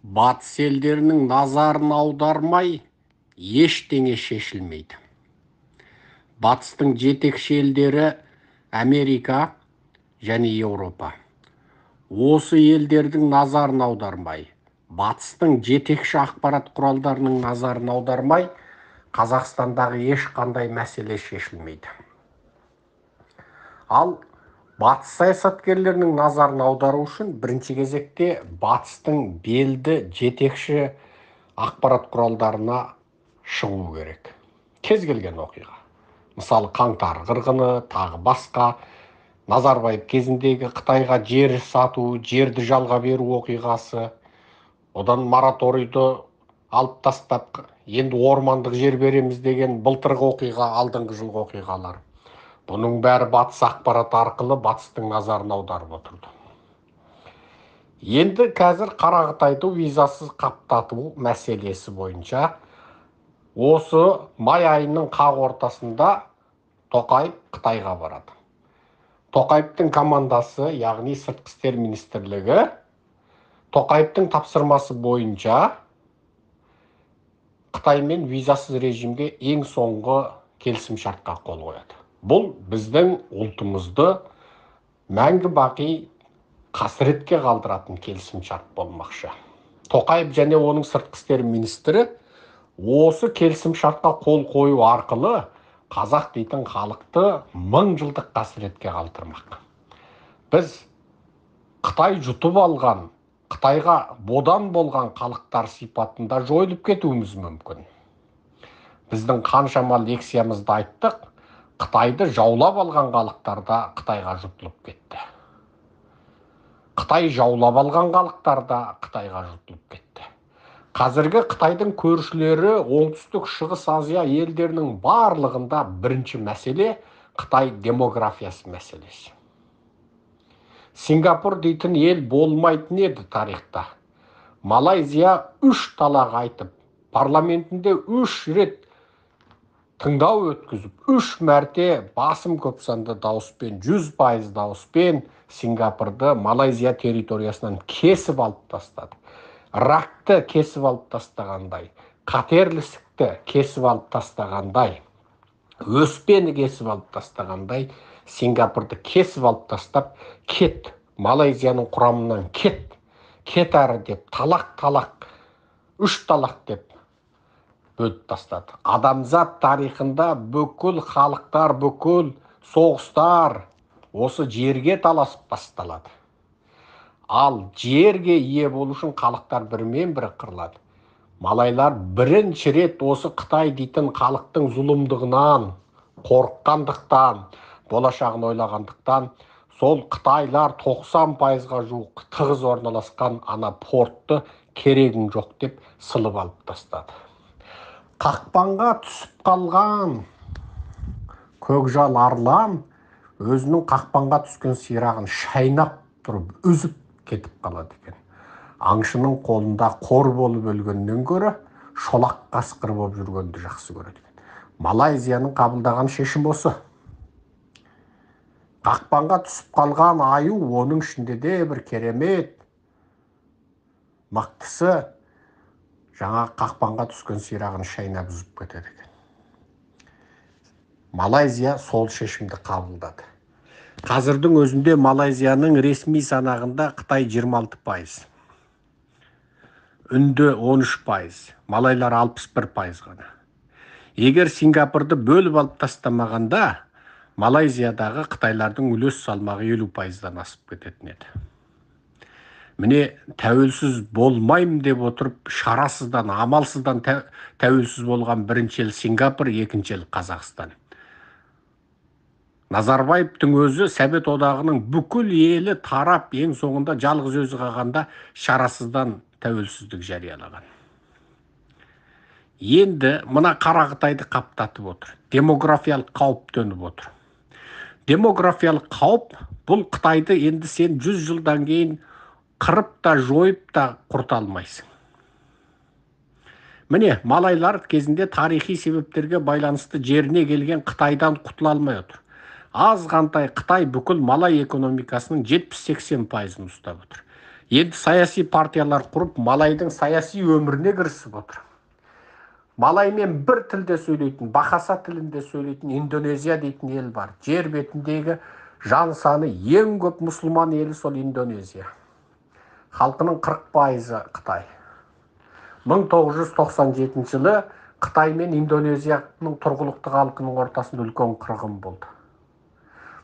Батыс елдерінің назарын аудармай ештеңе шешілмейді. Батыстың жетекші елдері Америка және Еуропа. Осы елдердің назарын аудармай, батыстың жетекші ақпарат құралдарының назарын аудармай, Қазақстандағы ешқандай мәселе шешілмейді. Ал батыс саясаткерлерінің назарын аудару үшін бірінші кезекте батыстың белді жетекші ақпарат құралдарына шығу керек. Кез келген оқиға. Мысалы, қаңтар қырғыны, тағы басқа, Назарбаев кезіндегі Қытайға жер сату, жерді жалға беру оқиғасы, одан мораторийді алып тастап, енді ормандық жер береміз деген былтырғы оқиға, алдыңғы жылғы оқиғалар. Бұның бәрі батыс ақпарат арқылы батыстың назарын аударып отырды. Енді қазір Қарақытайды визасыз қаптату мәселесі бойынша осы май айының қақ ортасында Тоқаев Қытайға барады. Тоқаевтың командасы, яғни сыртқы істер министрлігі, Тоқаевтың тапсырмасы бойынша Қытаймен визасыз режимге ең соңғы келісімшартқа қол қояды. Бұл біздің ұлтымызды мәңгі бақи қасіретке қалдыратын келісімшарт болмақшы. Тоқаев және оның сыртқы істер министрі осы келісімшартқа қол қою арқылы қазақ дейтін халықты 1000 жылдық қасіретке қалдырмақ. Біз Қытай жұтып алған, Қытайға бодан болған халықтар сипатында жойылып кетуіміз мүмкін. Біздің қаншама лекциямызды айттық, Қытайды жаулап алған халықтарда Қытайға жұтылып кетті. Қытай жаулап алған халықтарда Қытайға жұтылып кетті. Қазіргі Қытайдың көршілері оңтүстік шығыс Азия елдерінің барлығында бірінші мәселе Қытай демографиясы мәселесі. Сингапур дейтін ел болмайтын еді тарихта. Малайзия 3 талақ айтып, парламентінде 3 рет тыңдау өткізіп, 3 мәрте басым көп санды дауыспен, 100% дауыспен Сингапурды Малайзия территориясынан кесіп алып тастады. Ракты кесіп алып тастағандай, қатерлісікті кесіп алып тастағандай, өспені кесіп алып тастағандай, Сингапурды кесіп алып тастап, кет, Малайзияның құрамынан кет әрі деп, талақ, 3 талақ деп бөліп тастады. Адамзат тарихында бүкіл халықтар, бүкіл соғыстар осы жерге таласып басталады. Ал жерге ие болу үшін халықтар бірімен-бірі қырылады. Малайлар бірінші рет осы Қытай дейтін халықтың зұлымдығынан, қорыққандықтан, болашағын ойлағандықтан, сол Қытайлар 90%-ға жуық тығыз орналасқан ана портты керегің жоқ деп сылып алып тастады. Қақпанға түсіп қалған көкжал арлан өзінің қақпанға түскен сирағын шайнап тұрып, үзіп кетіп қалады екен. Аңшының қолында қор болып өлгеннен гөрі шолақ қасқыр болып жүргенді жақсы көреді екен. Малайзияның қабылдаған шешім осы. Қақпанға түсіп қалған аю, оның ішінде де бір керемет мақтысы, жаңа қақпанға түскен сирағын шайнап үзіп кетеді екен. Малайзия сол шешімді қабылдады. Қазірдің өзінде Малайзияның ресми санағында Қытай 26%, үнді 13%, малайлар 61% ғана. Егер Сингапурды бөліп алып тастамағанда, Малайзиядағы қытайлардың үлес салмағы 50%-дан асып кететін еді. Міне, тәуелсіз болмайым деп отырып, шарасыздан, амалсыздан тәуелсіз болған бірінші ел Сингапур, екінші ел Қазақстан. Назарбаевтың өзі Совет одағының бүкіл елі тарап, ең соңында жалғыз өзі қалғанда шарасыздан тәуелсіздік жариялаған. Енді мына Қарақытайды қаптатып отыр. Демографиялық қауіп төніп отыр. Демографиялық қауіп бұл Қытайды енді сен 100 жылдан кейін қырып та, жойып та құрта алмайсың. Міне, малайлар кезінде тарихи себептерге байланысты жеріне келген Қытайдан құтыла алмай отыр. Аз қантай Қытай бүкіл малай экономикасының 70-80%-ын ұстап отыр. Енді саяси партиялар құрып, Малайдың саяси өміріне кірісіп отыр. Малаймен бір тілде сөйлейтін, Бахаса тілінде сөйлейтін Индонезия дейтін ел бар. Жер бетіндегі жан саны ең көп мұсылман елі сол Индонезия. Халқының 40% Қытай. 1997 жылы Қытай мен Индонезияның тұрғылықты халқының ортасында үлкен қырғын болды.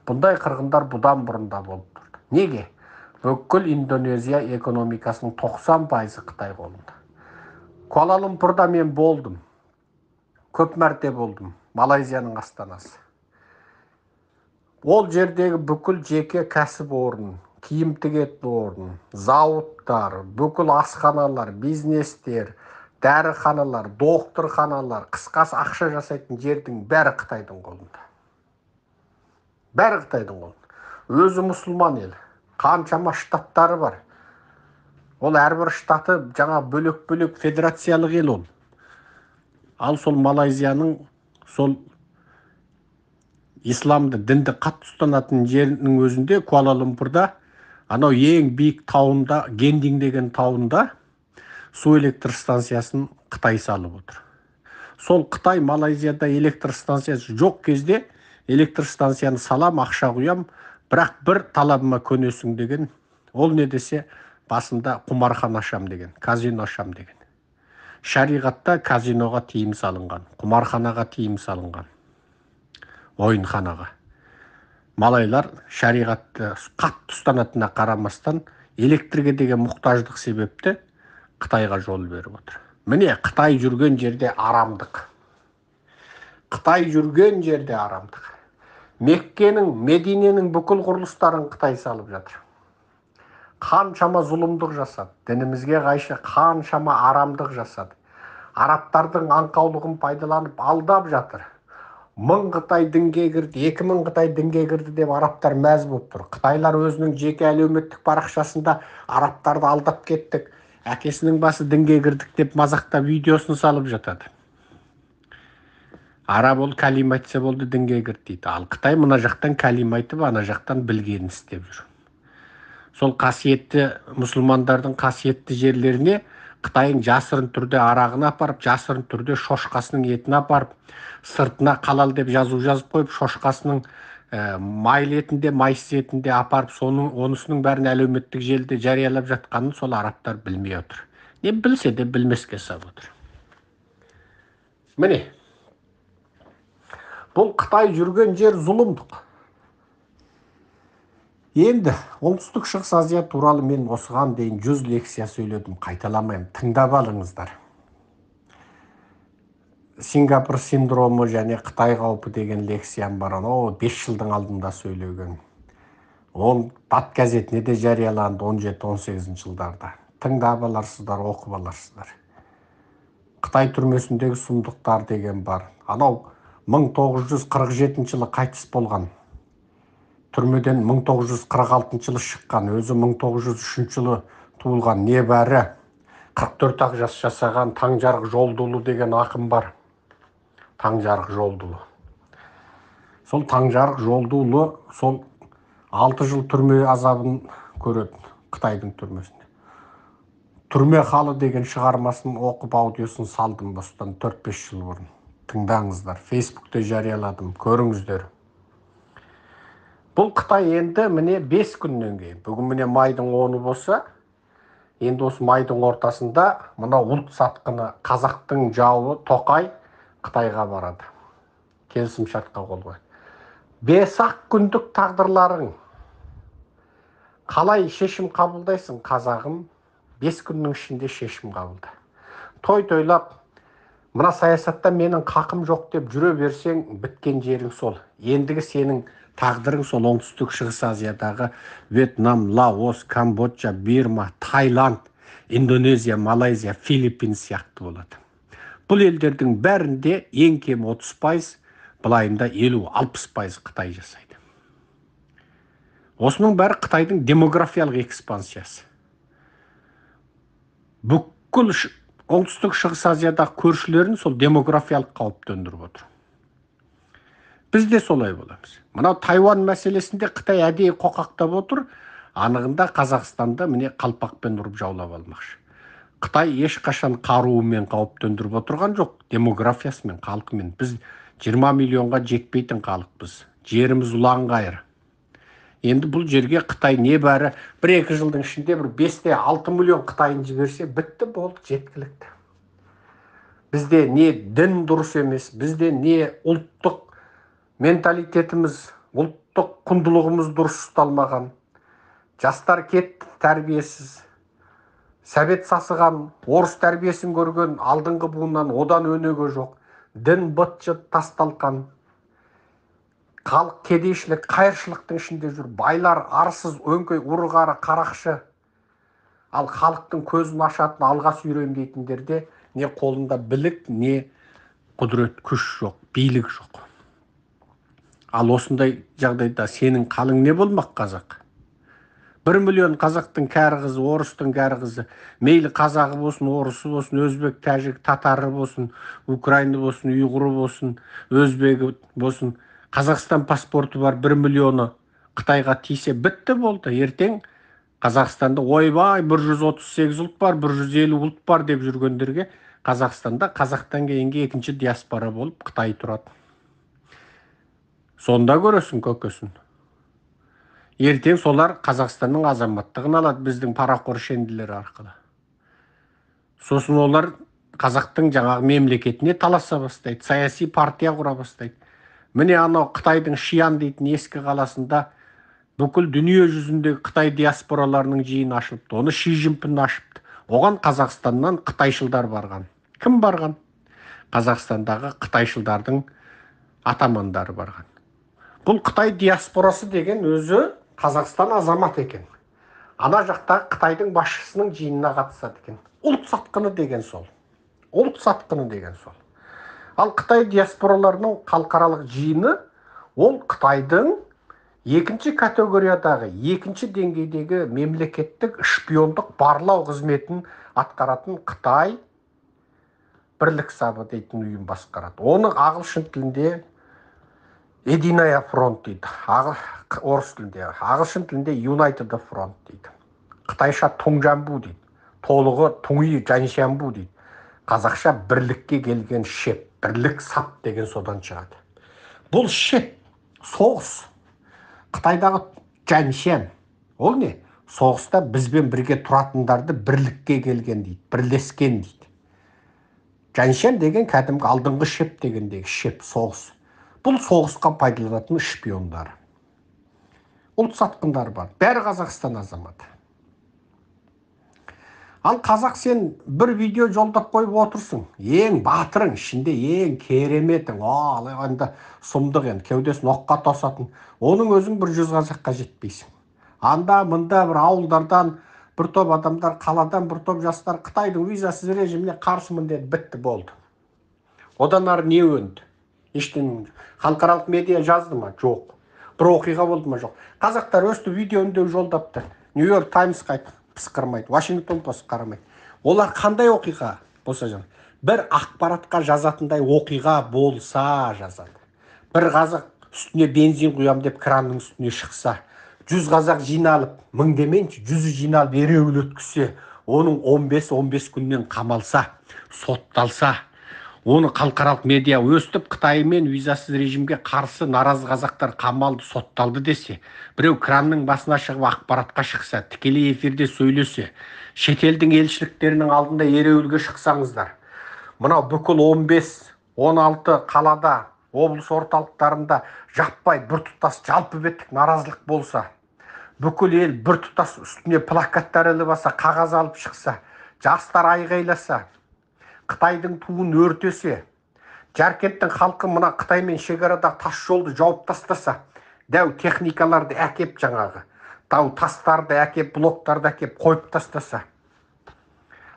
Бұндай қырғындар бұдан бұрында болып тұрды. Неге? Бүкіл Индонезия экономикасының 90% Қытай қолында. Куала-Лумпурда мен болдым. Көп мәрте болдым. Малайзияның астанасы. Ол жердегі бүкіл жеке кәсіп орын, киім тігетін орын, зауыттар, бүкіл асханалар, бизнестер, дәріханалар, докторханалар, қысқасы ақша жасайтын жердің бәрі Қытайдың қолында. Бәрі Қытайдың қолында. Өзі мұсылман ел. Қаншама штаттары бар. Ол әрбір штаты жаңа бөлек-бөлек федерациялық ел ол. Ал сол Малайзияның сол исламды, дінді қатты ұстанатын жерінің өзінде, Куала-Лумпурда, анау ең биік тауында, Гендинг деген тауында су электр станциясын Қытай салып отыр. Сол Қытай Малайзияда электр станциясы жоқ кезде электр станцияны салам, ақша құям, бірақ бір талабыма көнесің деген. Ол не десе, басында құмархан ашам деген, казино ашам деген. Шариғатта казиноға тиым салынған, құмарханаға тиым салынған, ойынханаға. Малайлар шариғатты қатты ұстанатынына қарамастан электрге деген мұқтаждық себепті Қытайға жол беріп отыр. Міне, Қытай жүрген жерде арамдық. Қытай жүрген жерде арамдық. Меккенің, Мединенің бүкіл құрылыстарын Қытай салып жатыр. Қаншама зұлымдық жасады, дінімізге қайшы қаншама арамдық жасады. Арабтардың аңқаулығын пайдаланып алдап жатыр. 1000 Қытай дінге кірді, 2000 Қытай дінге кірді деп арабтар мәз болып тұр. Қытайлар өзінің жеке әлеуметтік парақшасында арабтарды алдап кеттік, әкесінің басы дінге кірдік деп мазақтап видеосын салып жатады. Араб ол кәлим айтса болды дінге кірді дейді. Ал Қытай мына жақтан кәлим айтып, ана жақтан білгенін істеп жүр. Сол қасиетті мұсылмандардың қасиетті жерлеріне Қытайың жасырын түрде арағын апарып, жасырын түрде шошқасының етін апарып, сыртына халал деп жазып қойып, шошқасының майл етінде, майыс етінде апарып, онысының бәрін әлеуметтік желіде жариялап жатқанын сол арабтар білмей отыр. Не білсе де білмеске сап отыр. Міне, бұл Қытай жүрген жер зұлымдық. Енді оңтүстік шығыс Азия туралы мен осыған дейін 100 лекция сөйледім, қайталамайым, тыңдап алыңыздар. Сингапур синдромы және Қытай қаупі деген лекциям бар, 5 жылдың алдында сөйлеген. Ол Бат газетіне де жарияланды 17-18 жылдарда. Тыңдап аларсыздар, оқып аларсыздар. Қытай түрмесіндегі сұмдықтар деген бар. Анау 1947 жылы қайтыс болған. Түрмеден 1946 жылы шыққан, өзі 1903 жылы туылған, небәрі 44 жас жасаған Таңжарық Жолдулы деген ақын бар. Таңжарық Жолдулы. Сол Таңжарық Жолдулы сол 6 жыл түрме азабын көреді Қытайдың түрмесінде. Түрме халы деген шығармасын оқып аудиосын салдым осыдан 4-5 жыл бұрын. Тыңдаңыздар, Фейсбукте жарияладым, көріңіздер. Бұл Қытай енді міне 5 күннен кейін, бүгін міне майдың 10-ы болса, енді осы майдың ортасында мына ұлт сатқыны қазақтың жауы Тоқай Қытайға барады. Келісім шартқа қол қойды. 5-ақ күндік тағдырларың. Қалай шешім қабылдайсың қазағым? 5 күннің ішінде шешім қабылда. Той-тойлап, мына саясатта менің қақым жоқ деп жүре берсең, біткен жерің сол. Ендігі сенің тағдырың сол оңтүстік шығыс Азиядағы Вьетнам, Лаос, Камбоджа, Бирма, Тайланд, Индонезия, Малайзия, Филиппин сияқты болады. Бұл елдердің бәрінде ең кем 30%, былайында 50-60% Қытай жасайды. Осының бәрі Қытайдың демографиялық экспансиясы. Бүкіл оңтүстік шығыс Азиядағы көршілерін сол демографиялық қауіп төндіріп отыр. Біз де солай боламыз. Мынау Тайвань мәселесінде Қытай әдейі қоқақтап отыр. Анығында Қазақстанда міне қалпақпен ұрып жаулап алмақшы. Қытай ешқашан қаруымен қауіп төндіріп отырған жоқ, демографиясымен, халқымен. Біз 20 миллионға жетпейтін халықпыз. Жеріміз ұлан-ғайыр. Енді бұл жерге Қытай небәрі 1-2 жылдың ішінде бір 5-6 миллион Қытайын жіберсе, бітті, болды, жеткілікті. Бізде не дін дұрыс емес, бізде не ұлттық менталитетіміз, ұлттық құндылығымыз дұрыс ұсталмаған. Жастар кетті тәрбиесіз. Сәбет сасыған, орыс тәрбиесін көрген алдыңғы буыннан одан өнеге жоқ. Дін быт-шыт тасталқан. Халық кедейшілік, қайыршылықтың ішінде жүр. Байлар арсыз, өңкей, ұры-қары, қарақшы. Ал халықтың көзін ашатын, алға сүйреймін дейтіндерде не қолында білік, не құдірет, күш жоқ, билік жоқ. Ал осындай жағдайда сенің қалың не болмақ қазақ? 1 миллион қазақтың кәрі қызы, орыстың кәрі қызы, мейлі қазағы болсын, орысы болсын, өзбек, тәжік, татары болсын, украины болсын, ұйғыры болсын, өзбегі болсын, Қазақстан паспорты бар 1 миллионы Қытайға тисе бітті, болды. Ертең Қазақстанда ойбай 138 ұлт бар, 150 ұлт бар деп жүргендерге Қазақстанда қазақтан кейінгі екінші диаспора болып Қытай тұрады. Сонда көресің көкесін. Ертең солар Қазақстанның азаматтығын алады біздің парақор шенділер арқылы. Сосын олар қазақтың жаңағы мемлекетіне таласа бастайды, саяси партия құра бастайды. Міне анау Қытайдың Шиян дейтін ескі қаласында бүкіл дүние жүзіндегі Қытай диаспораларының жиыны ашылыпты. Оны Ши Цзиньпин ашыпты. Оған Қазақстаннан қытайшылдар барған. Кім барған? Қазақстандағы қытайшылдардың атамандары барған. Бұл Қытай диаспорасы деген өзі Қазақстан азамат екен. Ана жақтағы Қытайдың басшысының жиынына қатысады екен. Ұлт сатқыны деген сол. Ұлт сатқыны деген сол. Ал Қытай диаспораларының халықаралық жиыны ол Қытайдың екінші категориядағы, екінші деңгейдегі мемлекеттік шпиондық барлау қызметін атқаратын Қытай бірлік сабы дейтін ұйым басқарады. Оны ағылшын тілінде Единая фронт дейді, орыс тілінде, ағылшын тілінде United Front дейді. Қытайша Туңжанбу дейді, толығы Туңи Жаншанбу дейді. Қазақша бірлікке келген шеп, бірлік сап деген содан шығады. Бұл шеп, соғыс. Қытайдағы Жаншан, ол не? Соғыста бізбен бірге тұратындарды бірлікке келген дейді, бірлескен дейді. Жаншан деген кәдімгі алдыңғы шеп дегендегі шеп, соғыс. Бұл соғысқа пайдаланатын шпиондар. Ұлт сатқындар бар. Бәрі Қазақстан азаматы. Ал қазақ сен бір видео жолдап қойып отырсың. Ең батырың, ішінде ең кереметің, алайғанда сұмдық енді, кеудесін оққа тосатын. Оның өзің 100 қазаққа жетпейсің. Анда мында бір ауылдардан бір топ адамдар, қаладан бір топ жастар Қытайдың визасыз режиміне қарсымын деді, бітті, болды. Одан ары не өнді? Ештен халықаралық медиа жазды ма? Жоқ. Бір оқиға болды ма? Жоқ. Қазақтар өсті видео үндеу жолдапты. Нью-Йорк Таймс пысқырмайды, Вашингтон пост қарамайды. Олар қандай оқиға болса жазады? Бір ақпаратқа жазатындай оқиға болса жазады. Бір қазақ үстіне бензин құям деп кранның үстіне шықса, 100 қазақ жиналып, 1000 деменші, 100 жиналып ереуіл өткізсе, оның 15 күннен қамалса, сотталса, оны халықаралық медиа өстіп Қытаймен визасыз режимге қарсы наразы қазақтар қамалды, сотталды десе, біреу кранның басына шығып ақпаратқа шықса, тікелей эфирде сөйлесе, шетелдің елшіліктерінің алдында ереуілге шықсаңыздар, мынау бүкіл 15-16 қалада, облыс орталықтарында жаппай біртұтас жалпы беттік наразылық болса, бүкіл ел біртұтас үстіне плакаттар іліп, қағаз алып шықса, жастар айғайласа, Қытайдың туын өртесе, Жаркенттің халқы мына Қытаймен шекарада тас жолды жауып тастаса, дәу техникаларды әкеп жаңағы, тау тастарды әкеп, блоктарды әкеп қойып тастаса,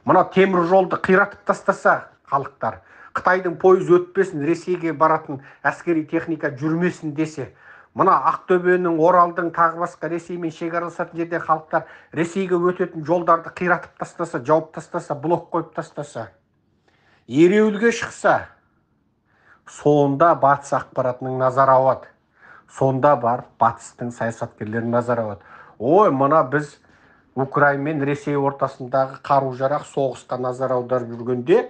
мына темір жолды қиратып тастаса халықтар, Қытайдың пойыз өтпесін, Ресейге баратын әскери техника жүрмесін десе, мына Ақтөбенің, Оралдың, тағы басқа Ресеймен шекараласатын жерде халықтар Ресейге өтетін жолдарды қиратып тастаса, жауып тастаса, блок қойып тастаса, ереуілге шықса, сонда батыс ақпаратының назар ауады. Сонда бар батыстың саясаткерлерінің назар ауады. ой, мына біз Украина мен Ресей ортасындағы қару-жарақ соғысқа назар аударып жүргенде,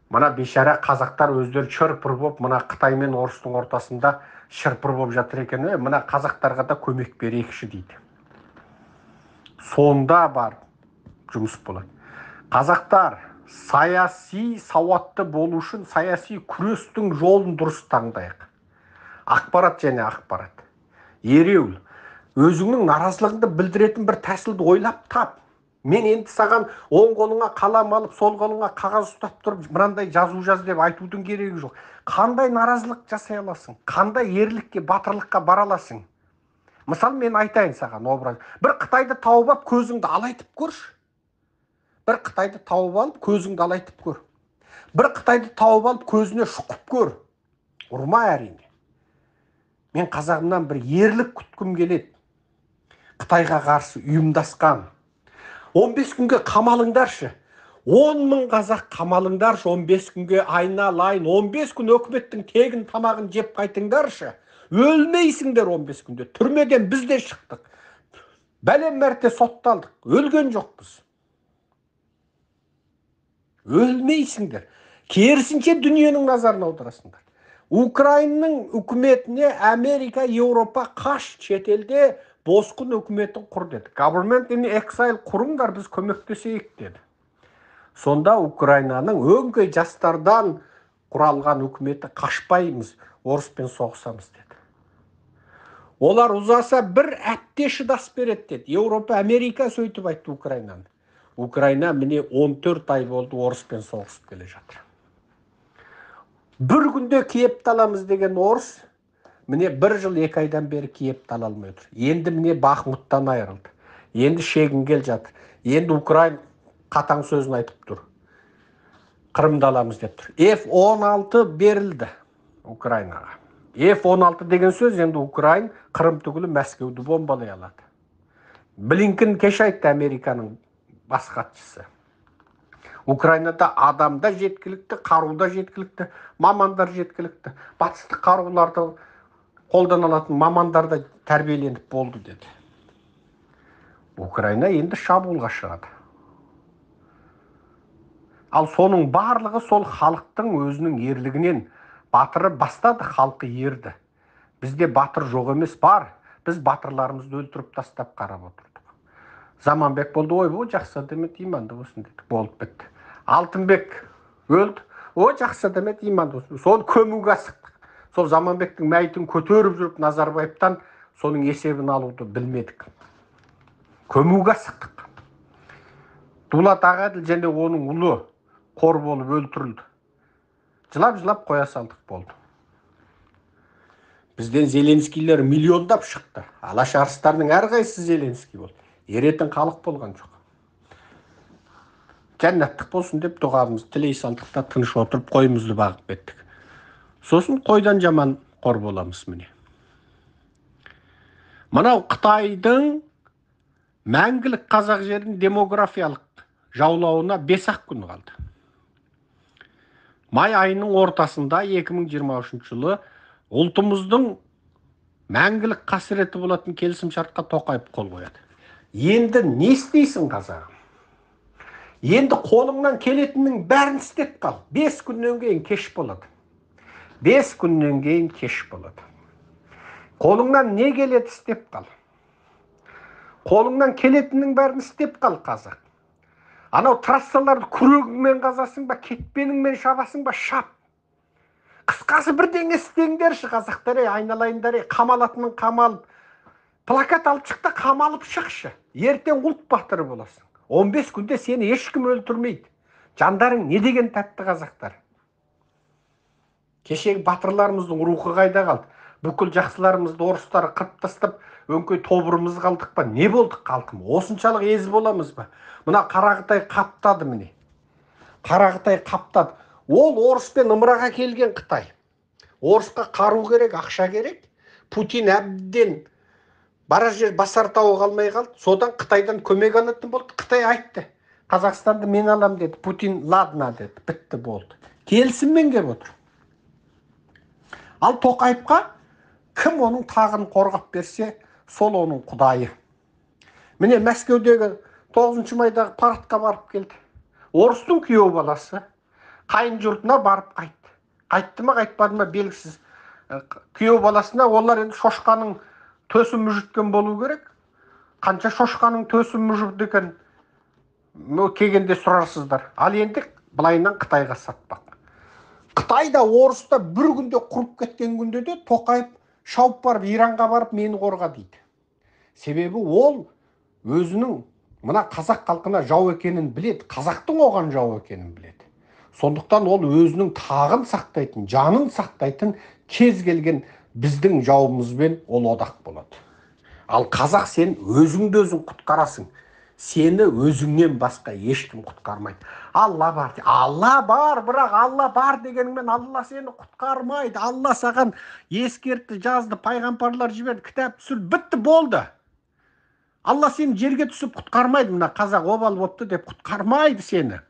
мына бейшара қазақтар өздері шырпыр боп, мына Қытай мен Орыстың ортасында шырпыр боп жатыр екен, мына қазақтарға да көмек берейікші дейді. Сонда бар жұмыс болады. Қазақтар саяси сауатты болу үшін саяси күрестің жолын дұрыс таңдайық. Ақпарат және ақпарат. Ереуіл, өзіңнің наразылығыңды білдіретін бір тәсілді ойлап тап. Мен енді саған оң қолыңа қалам алып, сол қолыңа қағаз ұстап тұрып, мынандай жазу жаз деп айтудың керегі жоқ. Қандай наразылық жасай аласың? Қандай ерлікке, батырлыққа бара аласың? Мысалы, мен айтайын саған образ. Бір Қытайды тауып алып, көзіңді алайтып көрші. Бір Қытайды тауып алып, көзіңді алайтып көр. Бір Қытайды тауып алып, көзіне шұқып көр. Ұрма әрине. Мен қазағымнан бір ерлік күткім келеді. Қытайға қарсы ұйымдасқан. 15 күнге қамалыңдаршы. 10 мың қазақ қамалыңдаршы. 15 күнге айналайын. 15 күн өкіметтің тегін тамағын жеп қайтыңдаршы. Өлмейсіңдер 15 күнде. Түрмеден біз де шықтық. Бәлем мәрте сотталдық. Өлген жоқпыз. Өлмейсіңдер. Керісінше дүниенің назарын аударасыңдар. Украинаның үкіметіне Америка, Еуропа қаш, шетелде босқын үкіметін құр деді. Government in exile құрыңдар, біз көмектесейік деді. Сонда Украинаның өңкей жастардан құралған үкіметі қашпаймыз, орыспен соғысамыз деді. Олар ұзаса бір әпте шыдас береді деді. Еуропа, Америка сөйтіп айтты Украинаны. Украина міне 14 ай болды орыспен соғысып келе жатыр. Бір күнде Киевті аламыз деген орыс, міне 1 жыл 2 айдан бері Киевті ала алмай отыр. Енді міне Бахмуттан айырылды. Енді шегінгел жатыр. Енді Украина қатаң сөзін айтып тұр. Қырымды аламыз деп тұр. F-16 берілді Украинаға. F-16 деген сөз енді Украина Қырым түгілі Мәскеуді бомбалай алады. Блинкен кеш айтты, Американың бас хатшысы. Украинада адамда жеткілікті, қаруда жеткілікті, мамандар жеткілікті. Батыстық қаруларды қолданылатын мамандар да тәрбиеленіп болды деді. Украина енді шабуылға шығады. Ал соның барлығы сол халықтың өзінің ерлігінен. Батыры бастады, халқы ерді. Бізде батыр жоқ емес, бар. Біз батырларымызды өлтіріп тастап қарап отырдық. Заманбек болды, ой, бұл жақсы демет, иманды болсын дедік, болып бітті. Алтынбек өлді, ой, жақсы демет, иманды болсын. Соны көмуге асықтық. Сол Заманбектің мәйітін көтеріп жүріп Назарбаевтан соның есебін алуды білмедік. Көмуге асықтық. Дулат Ағаділ және оның ұлы қор болып өлтірілді. Жылап-жылап қоя салдық болды. Бізден Зеленскийлер миллиондап шықты. Алаш арыстарының әрқайсысы Зеленский болды. Еретін халық болған жоқ. Жәннаттық болсын деп дұғамызды тілей салдық та тыныш отырып қойымызды бағып кеттік. Сосын қойдан жаман қор боламыз міне. Мынау Қытайдың мәңгілік қазақ жерінің демографиялық жаулауына 5-ақ күн қалды. Май айының ортасында 2023 жылы ұлтымыздың мәңгілік қасіреті болатын келісім шартқа Тоқаев қол қояды. Енді не істейсің қазағым? Енді қолыңнан келетіннің бәрін істеп қал. 5 күннен кейін кеш болады. 5 күннен кейін кеш болады. Қолыңнан не келеді істеп қал. Қолыңнан келетіннің бәрін істеп қал қазақ. Анау трассаларды күрегіңмен қазасың ба, кетпеніңмен шабасың ба, шап. Қысқасы бірдеңе істеңдерші қазақтар, айналайындар, қамалатының қамалып. Плакат алып шықта қамалып шықшы. Ертең ұлт батыры боласың. 15 күнде сені ешкім өлтірмейді. Жандарың не деген тәтті қазақтар. Кешегі батырларымыздың рухы қайда қалды? Бүкіл жақсыларымызды орыстары қырып тастап, өңкей тобырымыз қалдық па? Не болдық халқым? Осыншалық ез боламыз ба? Мына Қарақытай қаптады міне. Қарақытай қаптады. Ол орыспен ымыраға келген Қытай. Орысқа қару керек, ақша керек. Путин әбден барар жер басар тауы қалмай қалды. Содан Қытайдан көмек алатын болды. Қытай айтты. Қазақстанды мен алам деді. Путин ладно деді. Бітті болды. Келісіммен кеп отыр. Ал Тоқаевқа кім оның тағын қорғап берсе, сол оның құдайы. Міне Мәскеудегі 9 майдағы парадқа барып келді. Орыстың күйеу баласы қайын жұртына барып қайтты. Қайтты ма қайтпады ма белгісіз. Күйеу баласына олар енді шошқаның төсін мүжіткен болу керек. Қанша шошқаның төсін мүжірді екен, келгенде сұрарсыздар. Ал енді былайынан Қытайға сатпақ. Қытайда орыста бір күнде құрып кеткен күнде де Тоқаев шауып барып Иранға барып мені қорға дейді. Себебі ол өзінің мына қазақ халқына жау екенін біледі, қазақтың оған жау екенін біледі. Сондықтан ол өзінің тағын сақтайтын, жанын сақтайтын кез келген біздің жауымызбен ол одақ болады. Ал қазақ сен өзіңді өзің құтқарасың. Сені өзіңнен басқа ешкім құтқармайды. Алла бар. Алла бар, бірақ Алла бар дегенмен Алла сені құтқармайды. Алла саған ескертті, жазды, пайғамбарлар жіберді, кітап түсірді, бітті, болды. Алла сені жерге түсіп құтқармайды. Мына қазақ обал бопты деп құтқармайды сені.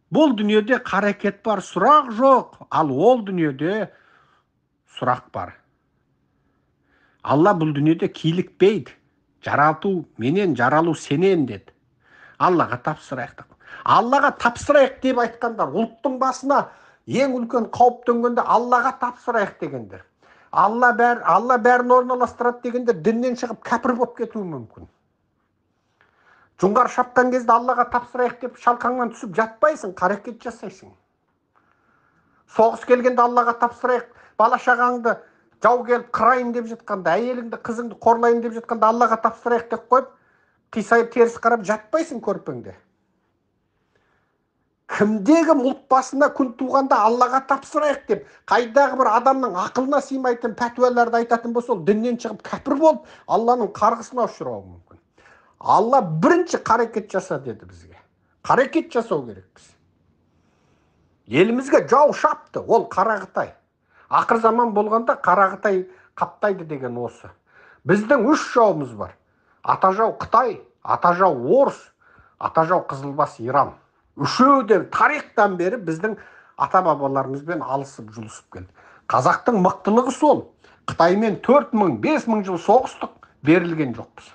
Бұл дүниеде қарекет бар, сұрақ жоқ. Ал ол дүниеде сұрақ бар. Алла бұл дүниеде килікпейді. Жарату менен, жаралу сенен деді. Аллаға тапсырайық. Аллаға тапсырайық деп айтқандар. Ұлттың басына ең үлкен қауіп төнгенде Аллаға тапсырайық дегендер. Алла бәрін орналастырады дегендер діннен шығып кәпір болып кетуі мүмкін. Жоңғар шапқан кезде Аллаға тапсырайық деп шалқаңнан түсіп жатпайсың, қарекет жасайсың. Соғыс келгенде Аллаға тапсырайық, бала шағаңды жау келіп қырайын деп жатқанда, әйеліңді, қызыңды қорлайын деп жатқанда Аллаға тапсырайық деп қойып, қисайып теріс қарап жатпайсың көрпеңде. Кімдегі ұлт басына күн туғанда Аллаға тапсырайық деп, қайдағы бір адамның ақылына сыймайтын пәтуаларды айтатын болса, ол діннен шығып кәпір болып, Алланың қарғысына ұшырауы мүмкін. Алла бірінші қарекет жаса деді бізге. Қарекет жасау керекпіз. Елімізге жау шапты, ол Қарақытай. Ақыр заман болғанда Қарақытай қаптайды деген осы. Біздің 3 жауымыз бар. Ата жау Қытай, ата жау Орыс, ата жау Қызылбас Иран. Үшеуі де тарихтан бері біздің ата бабаларымызбен алысып жұлысып келді. Қазақтың мықтылығы сол. Қытаймен 4000-5000 жыл соғыстық, берілген жоқпыз.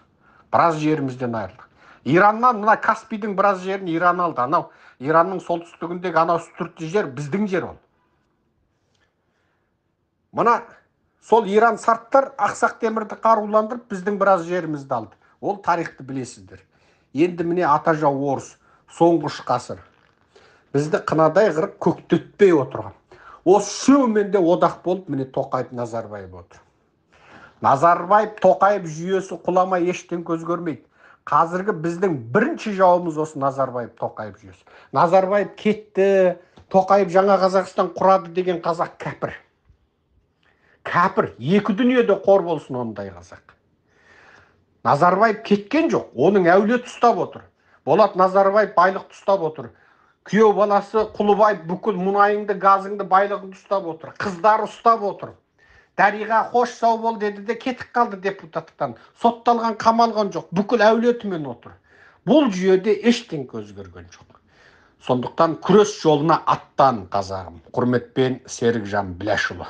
Біраз жерімізден айырылдық. Ираннан мына Каспийдің біраз жерін Иран алды. Анау Иранның солтүстігіндегі анау үстіртті жер біздің жер ол. Мына сол Иран сарттар ақсақ темірді қаруландырып біздің біраз жерімізді алды. Ол тарихты білесіздер. Енді міне ата жау Орыс соңғы 3 ғасыр бізді қынадай қырып көктетпей отырған. Осы үшеуімен де одақ болып міне Тоқаев, Назарбаев отыр. Назарбаев, Тоқаев жүйесі құламай ештен көз көрмейді. Қазіргі біздің бірінші жауымыз осы Назарбаев, Тоқаев жүйесі. Назарбаев кетті, Тоқаев жаңа Қазақстан құрады деген қазақ кәпір. Кәпір, екі дүниеде қор болсын ондай қазақ. Назарбаев кеткен жоқ, оның әулеті ұстап отыр. Болат Назарбаев байлықты ұстап отыр. Күйеу баласы Құлыбаев бүкіл мұнайыңды, газыңды, байлығыңды ұстап отыр. Қыздары ұстап отыр. Дариға хош сау бол деді де кетіп қалды депутаттықтан. Сотталған, қамалған жоқ. Бүкіл әулетімен отыр. Бұл жүйеде ештен көз көрген жоқ. Сондықтан күрес жолына аттан қазағым. Құрметпен Серікжан Біләшұлы.